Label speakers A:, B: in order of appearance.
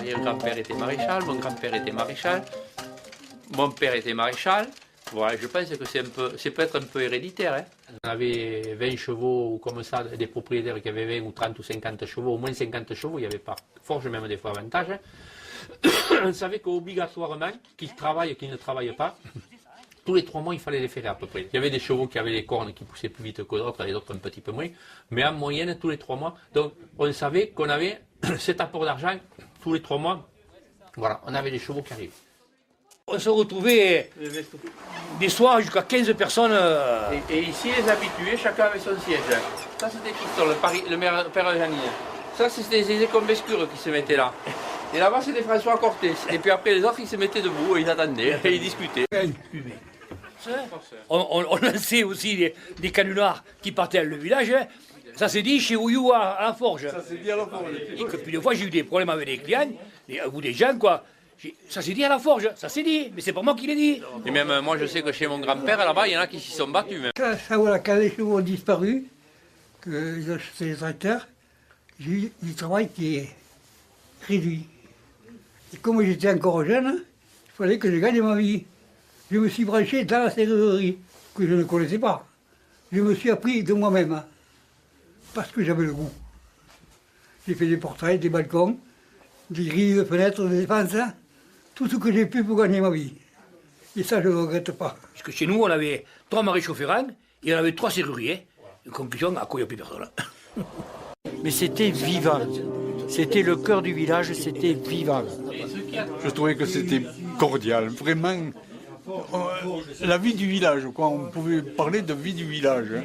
A: arrière-grand-père était maréchal, mon grand-père était maréchal, mon père était maréchal. Voilà, je pense que c'est peut-être un peu héréditaire. Hein. On avait 20 chevaux ou comme ça, des propriétaires qui avaient 20 ou 30 ou 50 chevaux, au moins 50 chevaux, il n'y avait pas forge même des fois avantage. Hein. On savait qu'obligatoirement, qu'ils travaillent et qu'ils ne travaillent pas, tous les 3 mois, il fallait les ferrer à peu près. Il y avait des chevaux qui avaient les cornes qui poussaient plus vite que d'autres, les autres un petit peu moins, mais en moyenne, tous les 3 mois. Donc, on savait qu'on avait cet apport d'argent tous les 3 mois. Voilà, on avait les chevaux qui arrivaient.
B: On se retrouvait des soirs jusqu'à 15 personnes.
A: Et ici, les habitués, chacun avait son siège. Ça, c'était Christophe, le père Janine. Ça, c'était les écombescures qui se mettaient là. Et là-bas, c'était François Cortés. Et puis après, les autres, ils se mettaient debout, ils attendaient, et ils discutaient.
B: On lançait aussi des canulars qui partaient dans le village. Hein. Ça s'est dit chez Ouyou à la forge. Ça s'est dit à la forge. Et que puis des fois, j'ai eu des problèmes avec des clients, ou des gens, quoi. Ça s'est dit à la forge, ça s'est dit, mais c'est pas moi qui l'ai dit.
A: Et même moi, je sais que chez mon grand-père, là-bas, il y en a qui s'y sont battus. Même.
C: Quand les chevaux ont disparu, que j'ai acheté les tracteurs, j'ai eu du travail qui est réduit. Et comme j'étais encore jeune, il fallait que je gagne ma vie. Je me suis branché dans la serrurerie, que je ne connaissais pas. Je me suis appris de moi-même, hein, parce que j'avais le goût. J'ai fait des portraits, des balcons, des grilles de fenêtres, des défenses, hein, tout ce que j'ai pu pour gagner ma vie. Et ça, je ne regrette pas.
B: Parce que chez nous, on avait 3 maréchaux ferrants et on avait 3 serruriers. Une conclusion, à quoi il n'y a plus personne.
D: Mais c'était vivant. C'était le cœur du village, c'était vivant.
E: Je trouvais que c'était cordial, vraiment la vie du village, quoi. On pouvait parler de vie du village. Hein.